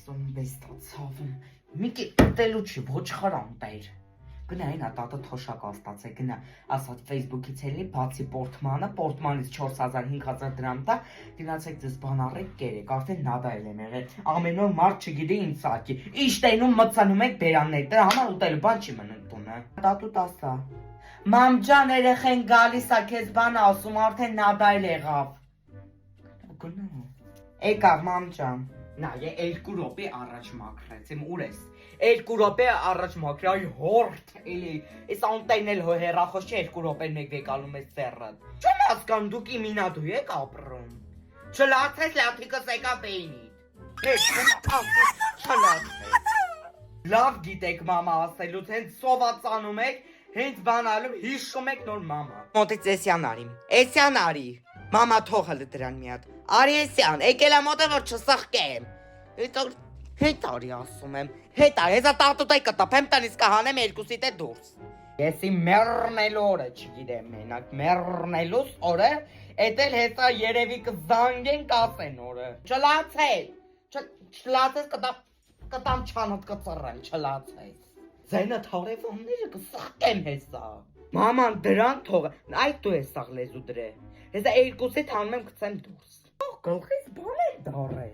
Աստծուն բեստացավ։ Միկի տելու չի, ոչ խարան տեր։ Գնային ատատը թոշակ աստացե, գնա, ասած Facebook-ից էլի բացի պորտմանից 4000-5000 դրամ տա, դինացեք ձեզ բան առեք կերեք, արդեն նադայել եմ եղել, ամեն օր մարդ չգիտի ինչ սակի, իշտենում մծանում եք բերաններ, դրա համար ուտելու բան չի մնում տունը։ Տատու տասա, մամ ջան երեխեն գալիս ա քեզ բան ասում, արդեն նադայել եղավ։ Գնա, եկավ մամ ջան, նա 2 րոպե առաջ մաքրեցիմ, ուր ես։ 2 րոպե առաջ մաքրի, այ հորդ, էլի, այս անտեն էլ հեռախոս չէ 2 րոպեն մեկ վեկալում ես ծեռը։ Չեմ հասկանում դուք իմինադու եք ապրում։ Չլացես լաթիկս եկա բեյնիդ։ Չլացես։ Լավ գիտեք մամա ասելուց, հենց սովածանում եք, հենց բանալում հիշում եք նոր մամա։ Մոտից էսյան արիմ, էսյան արի։ Մամա թողը դրան մի հատ։ Արի էսյան, եկել եմ մոտը որ չսխկեմ։ Հետ արի ասում եմ, հետ արի, հեզա տատուտայ կտապեմ տնից կհանեմ 2-ից է դուրս։ Եսի մեռնելու օրը չգիտեմ մենակ, մեռնելուս օրը, էդ էլ հեսա երևի կզանգեն կասեն օրը։ Չլացես կտամ չանոտ կծռեմ, չլացես։ Ձենը թարևանները կսխկեմ հեսա։ Մաման դրան թողը, այդ դու ես սաղ լեզու դրե։ Հեսա 2-ից հանում եմ կծեմ դուրս։ Գլխից բան էլ դար է։